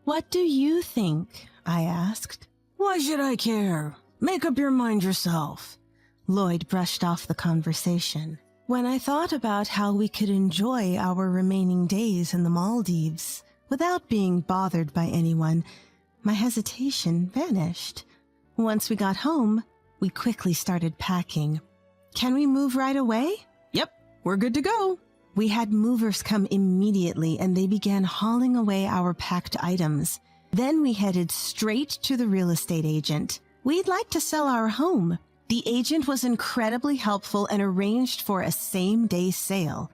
"What do you think?" I asked. "Why should I care? Make up your mind yourself." Lloyd brushed off the conversation. When I thought about how we could enjoy our remaining days in the Maldives without being bothered by anyone, my hesitation vanished. Once we got home, we quickly started packing. "Can we move right away?" "Yep, we're good to go." We had movers come immediately, and they began hauling away our packed items. Then we headed straight to the real estate agent. We'd like to sell our home. The agent was incredibly helpful and arranged for a same-day sale.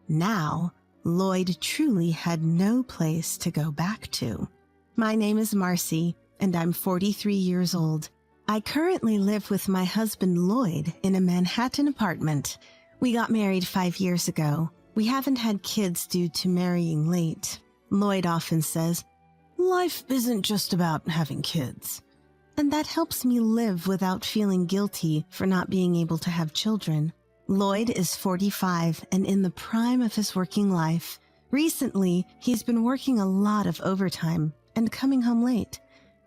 Now, Lloyd truly had no place to go back to. My name is Marcy, and I'm 43 years old. I currently live with my husband Lloyd in a Manhattan apartment. We got married 5 years ago. We haven't had kids due to marrying late. Lloyd often says, "Life isn't just about having kids." And that helps me live without feeling guilty for not being able to have children. Lloyd is 45 and in the prime of his working life. Recently, he's been working a lot of overtime and coming home late.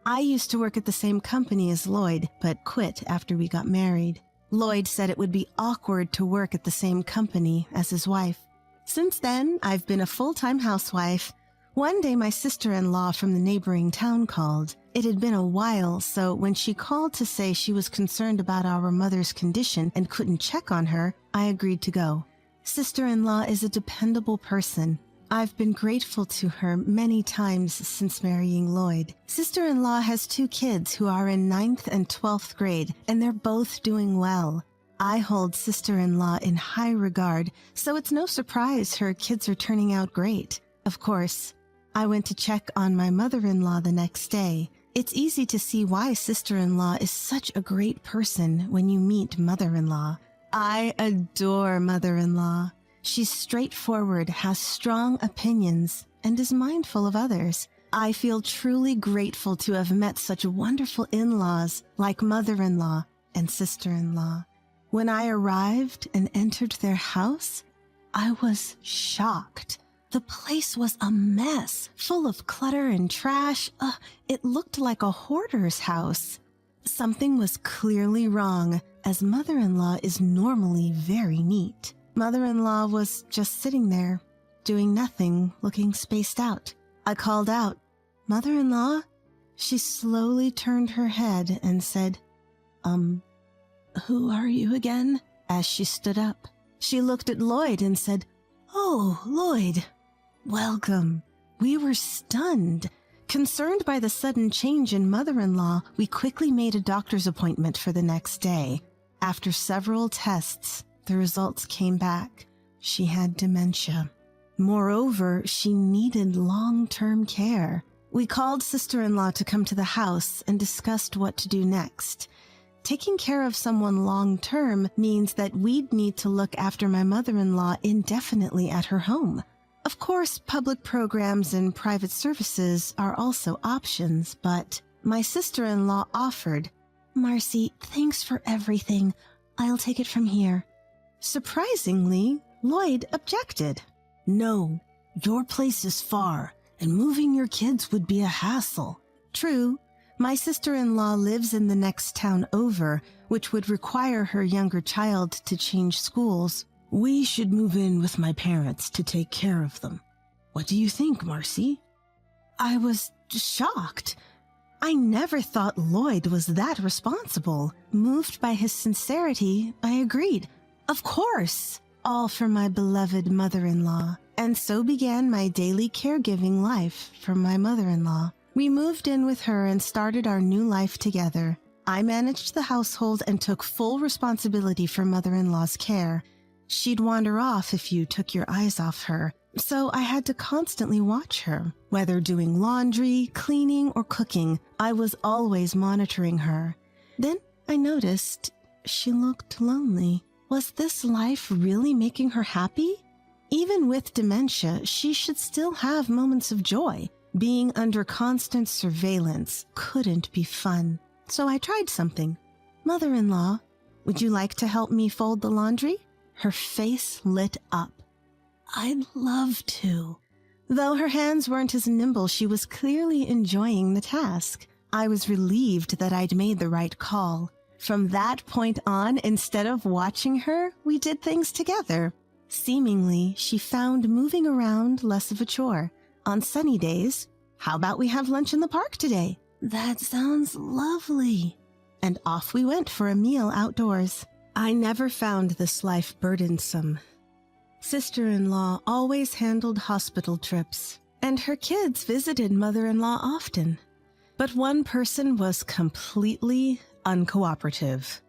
I used to work at the same company as Lloyd, but quit after we got married. Lloyd said it would be awkward to work at the same company as his wife. Since then, I've been a full-time housewife. One day, my sister-in-law from the neighboring town called. It had been a while, so when she called to say she was concerned about our mother's condition and couldn't check on her, I agreed to go. Sister-in-law is a dependable person. I've been grateful to her many times since marrying Lloyd. Sister-in-law has 2 kids who are in 9th and 12th grade, and they're both doing well. I hold sister-in-law in high regard, so it's no surprise her kids are turning out great. Of course, I went to check on my mother-in-law the next day. It's easy to see why sister-in-law is such a great person when you meet mother-in-law. I adore mother-in-law. She's straightforward, has strong opinions, and is mindful of others. I feel truly grateful to have met such wonderful in-laws like mother-in-law and sister-in-law. When I arrived and entered their house, I was shocked. The place was a mess, full of clutter and trash. It looked like a hoarder's house. Something was clearly wrong, as mother-in-law is normally very neat. Mother-in-law was just sitting there, doing nothing, looking spaced out. I called out, "Mother-in-law?" She slowly turned her head and said, "Who are you again?" as she stood up. She looked at Lloyd and said, "Oh, Lloyd, welcome." We were stunned. Concerned by the sudden change in mother-in-law, we quickly made a doctor's appointment for the next day. After several tests, the results came back. She had dementia. Moreover, she needed long-term care. We called sister-in-law to come to the house and discussed what to do next. Taking care of someone long-term means that we'd need to look after my mother-in-law indefinitely at her home. Of course, public programs and private services are also options, but my sister-in-law offered, "Marcy, thanks for everything. I'll take it from here." Surprisingly, Lloyd objected. "No, your place is far, and moving your kids would be a hassle." True, my sister-in-law lives in the next town over, which would require her younger child to change schools. "We should move in with my parents to take care of them. What do you think, Marcy?" I was shocked. I never thought Lloyd was that responsible. Moved by his sincerity, I agreed. Of course, all for my beloved mother-in-law. And so began my daily caregiving life for my mother-in-law. We moved in with her and started our new life together. I managed the household and took full responsibility for mother-in-law's care. She'd wander off if you took your eyes off her, so I had to constantly watch her. Whether doing laundry, cleaning, or cooking, I was always monitoring her. Then I noticed she looked lonely. Was this life really making her happy? Even with dementia, she should still have moments of joy. Being under constant surveillance couldn't be fun. So I tried something. "Mother-in-law, would you like to help me fold the laundry?" Her face lit up. "I'd love to. Though her hands weren't as nimble, she was clearly enjoying the task. I was relieved that I'd made the right call. From that point on, instead of watching her, we did things together. Seemingly, she found moving around less of a chore. On sunny days, how about we have lunch in the park today? That sounds lovely. And off we went for a meal outdoors. I never found this life burdensome. Sister-in-law always handled hospital trips, and her kids visited mother-in-law often. But one person was completely uncooperative.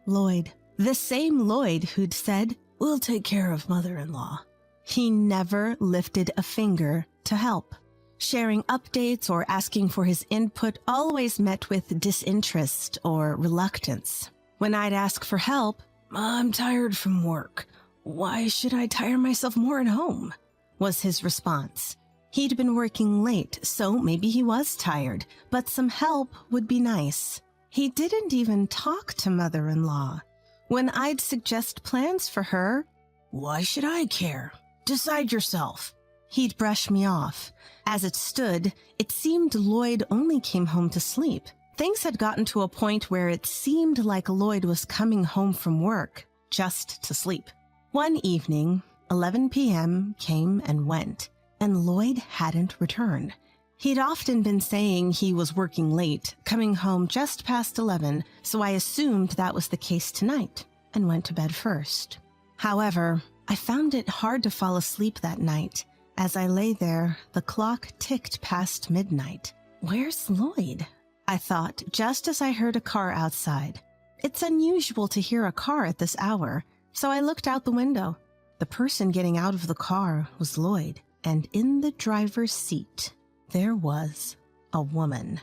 Lloyd. The same Lloyd who'd said, "We'll take care of mother-in-law." He never lifted a finger to help. Sharing updates or asking for his input always met with disinterest or reluctance. When I'd ask for help, "I'm tired from work. Why should I tire myself more at home?" was his response. He'd been working late, so maybe he was tired, but some help would be nice. He didn't even talk to mother-in-law. When I'd suggest plans for her, "Why should I care? Decide yourself." he'd brush me off. As it stood, it seemed Lloyd only came home to sleep. Things had gotten to a point where it seemed like Lloyd was coming home from work just to sleep. One evening, 11 p.m. came and went, and Lloyd hadn't returned. He'd often been saying he was working late, coming home just past 11, so I assumed that was the case tonight and went to bed first. However, I found it hard to fall asleep that night. As I lay there, the clock ticked past midnight. Where's Lloyd? I thought, just as I heard a car outside. It's unusual to hear a car at this hour, so I looked out the window. The person getting out of the car was Lloyd, and in the driver's seat, there was a woman.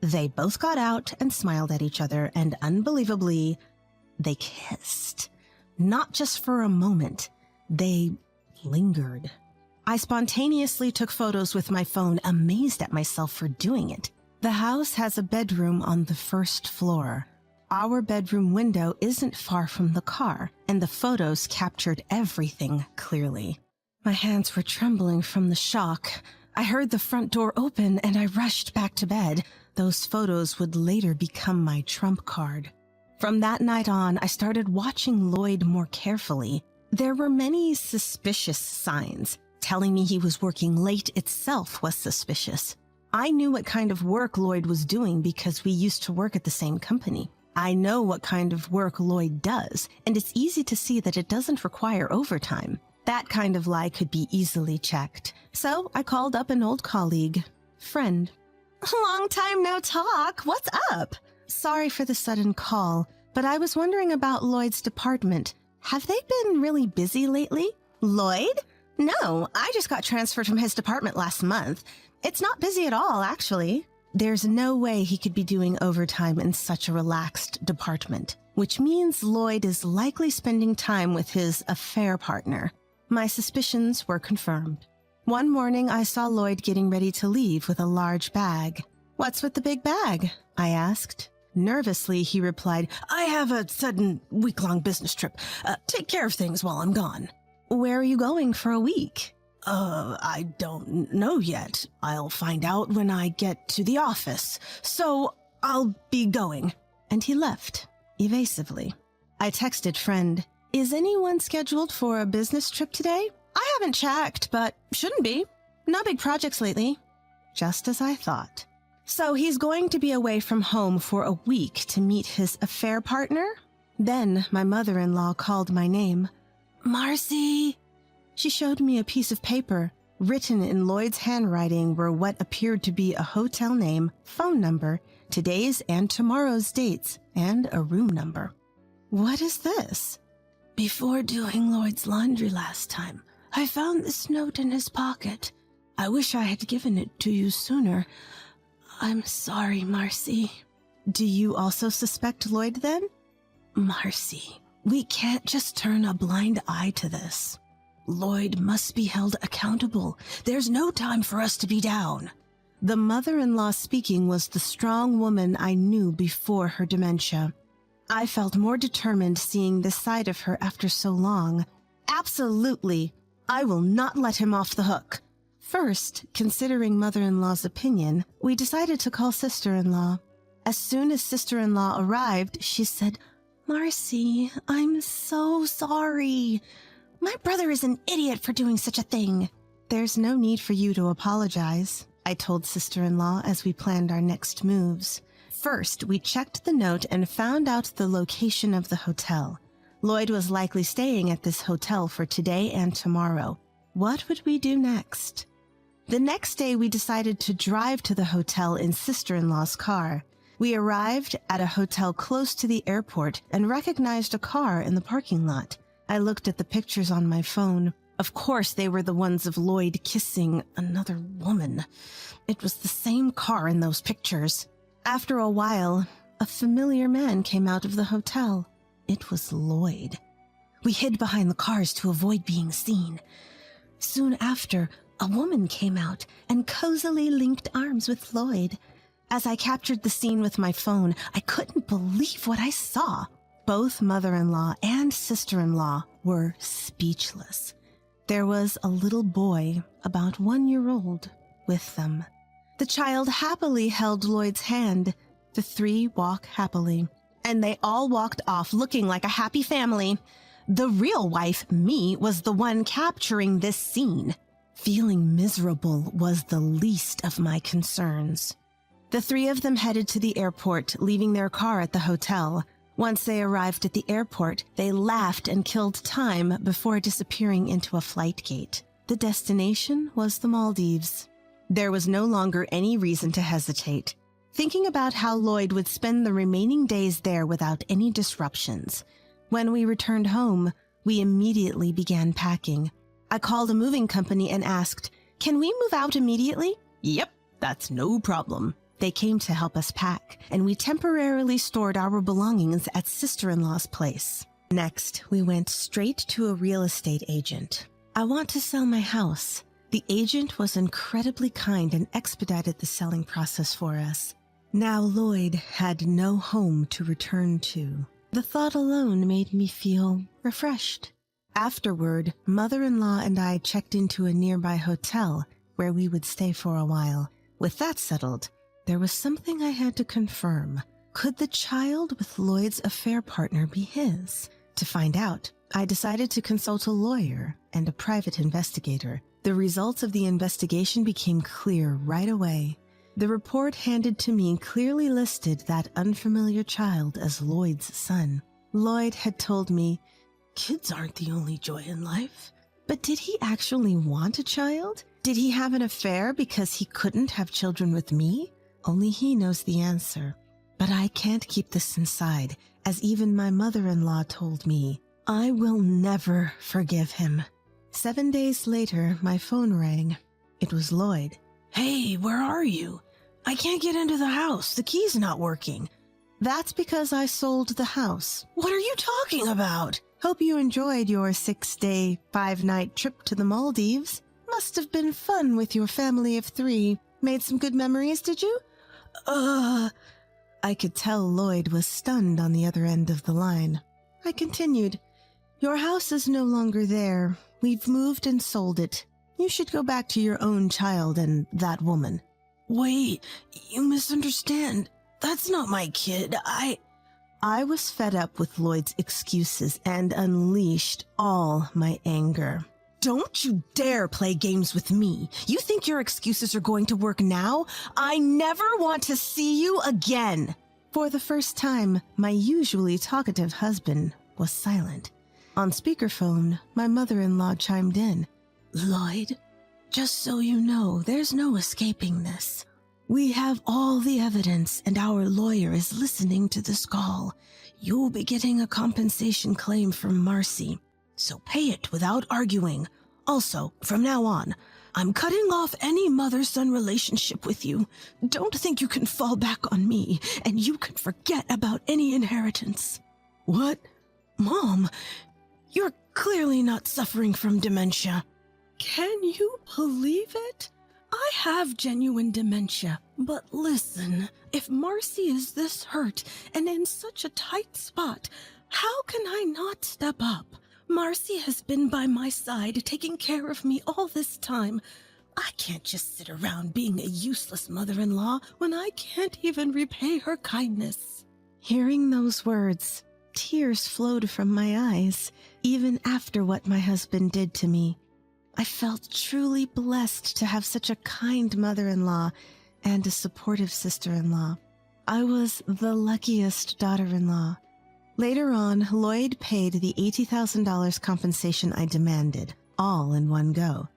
They both got out and smiled at each other, and unbelievably, they kissed. Not just for a moment, they lingered. I spontaneously took photos with my phone, amazed at myself for doing it. The house has a bedroom on the first floor. Our bedroom window isn't far from the car, and the photos captured everything clearly. My hands were trembling from the shock. I heard the front door open, and I rushed back to bed. Those photos would later become my trump card. From that night on, I started watching Lloyd more carefully. There were many suspicious signs. Telling me he was working late itself was suspicious. I knew what kind of work Lloyd was doing because we used to work at the same company. I know what kind of work Lloyd does, and it's easy to see that it doesn't require overtime. That kind of lie could be easily checked. So I called up an old colleague, friend. Long time no talk. What's up? Sorry for the sudden call, but I was wondering about Lloyd's department. Have they been really busy lately? Lloyd? No, I just got transferred from his department last month. It's not busy at all, actually. There's no way he could be doing overtime in such a relaxed department, which means Lloyd is likely spending time with his affair partner. My suspicions were confirmed. One morning, I saw Lloyd getting ready to leave with a large bag. What's with the big bag? I asked. Nervously, he replied, "I have a sudden week-long business trip. Take care of things while I'm gone." Where are you going for a week? I don't know yet. I'll find out when I get to the office. So I'll be going. And he left, evasively. I texted friend, is anyone scheduled for a business trip today? I haven't checked, but shouldn't be. No big projects lately. Just as I thought. So he's going to be away from home for a week to meet his affair partner? Then my mother-in-law called my name. "Marcy!" She showed me a piece of paper. Written in Lloyd's handwriting were what appeared to be a hotel name, phone number, today's and tomorrow's dates, and a room number. What is this? "Before doing Lloyd's laundry last time, I found this note in his pocket. I wish I had given it to you sooner. I'm sorry, Marcy." Do you also suspect Lloyd then? "Marcy, we can't just turn a blind eye to this. Lloyd must be held accountable. There's no time for us to be down." The mother-in-law speaking was the strong woman I knew before her dementia. I felt more determined seeing this side of her after so long. Absolutely. I will not let him off the hook. First, considering mother-in-law's opinion, we decided to call sister-in-law. As soon as sister-in-law arrived, she said, Marcy, I'm so sorry. My brother is an idiot for doing such a thing. There's no need for you to apologize, I told sister-in-law as we planned our next moves. First, we checked the note and found out the location of the hotel. Lloyd was likely staying at this hotel for today and tomorrow. What would we do next? The next day, we decided to drive to the hotel in sister-in-law's car. We arrived at a hotel close to the airport and recognized a car in the parking lot. I looked at the pictures on my phone. Of course, they were the ones of Lloyd kissing another woman. It was the same car in those pictures. After a while, a familiar man came out of the hotel. It was Lloyd. We hid behind the cars to avoid being seen. Soon after, a woman came out and cozily linked arms with Lloyd. As I captured the scene with my phone, I couldn't believe what I saw. Both mother-in-law and sister-in-law were speechless. There was a little boy, about 1 year old, with them. The child happily held Lloyd's hand. The three walk happily, and they all walked off looking like a happy family. The real wife, me, was the one capturing this scene. Feeling miserable was the least of my concerns. The three of them headed to the airport, leaving their car at the hotel. Once they arrived at the airport, they laughed and killed time before disappearing into a flight gate. The destination was the Maldives. There was no longer any reason to hesitate. Thinking about how Lloyd would spend the remaining days there without any disruptions. When we returned home, we immediately began packing. I called a moving company and asked, "Can we move out immediately?" "Yep, that's no problem." They came to help us pack, and we temporarily stored our belongings at sister-in-law's place. Next, we went straight to a real estate agent. "I want to sell my house." The agent was incredibly kind and expedited the selling process for us. Now Lloyd had no home to return to. The thought alone made me feel refreshed. Afterward, mother-in-law and I checked into a nearby hotel where we would stay for a while. With that settled, there was something I had to confirm. Could the child with Lloyd's affair partner be his? To find out, I decided to consult a lawyer and a private investigator. The results of the investigation became clear right away. The report handed to me clearly listed that unfamiliar child as Lloyd's son. Lloyd had told me, "Kids aren't the only joy in life." But did he actually want a child? Did he have an affair because he couldn't have children with me? Only he knows the answer. But I can't keep this inside, as even my mother-in-law told me. I will never forgive him. 7 days later, my phone rang. It was Lloyd. "Hey, where are you? I can't get into the house. The key's not working." "That's because I sold the house." "What are you talking about?" "Hope you enjoyed your 6-day, 5-night trip to the Maldives. Must have been fun with your family of 3. Made some good memories, did you?" I could tell Lloyd was stunned on the other end of the line. I continued, "Your house is no longer there. We've moved and sold it. You should go back to your own child and that woman." "Wait, you misunderstand. That's not my kid. I was fed up with Lloyd's excuses and unleashed all my anger. "Don't you dare play games with me. You think your excuses are going to work now? I never want to see you again." For the first time, my usually talkative husband was silent. On speakerphone, my mother-in-law chimed in. "Lloyd, just so you know, there's no escaping this. We have all the evidence, and our lawyer is listening to this call. You'll be getting a compensation claim from Marcy, so pay it without arguing. Also, from now on, I'm cutting off any mother-son relationship with you. Don't think you can fall back on me, and you can forget about any inheritance." "What? Mom, you're clearly not suffering from dementia." "Can you believe it? I have genuine dementia. But listen, if Marcy is this hurt and in such a tight spot, how can I not step up? Marcy has been by my side, taking care of me all this time. I can't just sit around being a useless mother-in-law when I can't even repay her kindness." Hearing those words, tears flowed from my eyes, even after what my husband did to me. I felt truly blessed to have such a kind mother-in-law and a supportive sister-in-law. I was the luckiest daughter-in-law. Later on, Lloyd paid the $80,000 compensation I demanded, all in one go.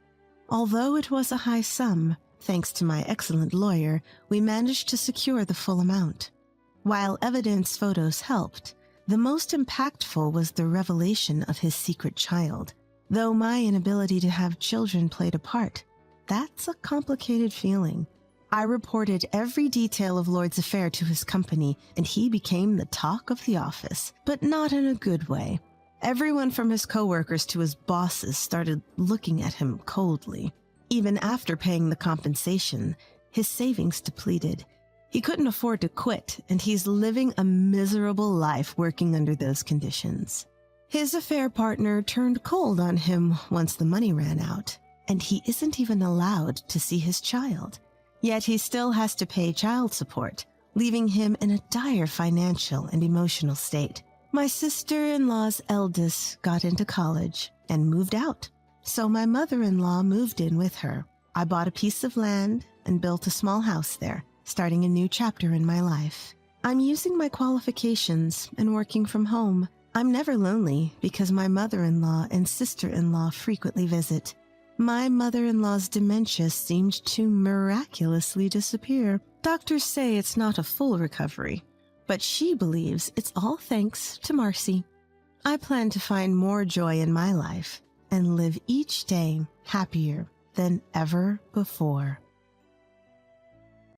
Although it was a high sum, thanks to my excellent lawyer, we managed to secure the full amount. While evidence photos helped, the most impactful was the revelation of his secret child. Though my inability to have children played a part, that's a complicated feeling. I reported every detail of Lloyd's affair to his company, and he became the talk of the office, but not in a good way. Everyone from his coworkers to his bosses started looking at him coldly. Even after paying the compensation, his savings depleted. He couldn't afford to quit, and he's living a miserable life working under those conditions. His affair partner turned cold on him once the money ran out, and he isn't even allowed to see his child. Yet he still has to pay child support, leaving him in a dire financial and emotional state. My sister-in-law's eldest got into college and moved out, so my mother-in-law moved in with her. I bought a piece of land and built a small house there, starting a new chapter in my life. I'm using my qualifications and working from home. I'm never lonely because my mother-in-law and sister-in-law frequently visit. My mother-in-law's dementia seemed to miraculously disappear. Doctors say it's not a full recovery, but she believes it's all thanks to Marcy. I plan to find more joy in my life and live each day happier than ever before.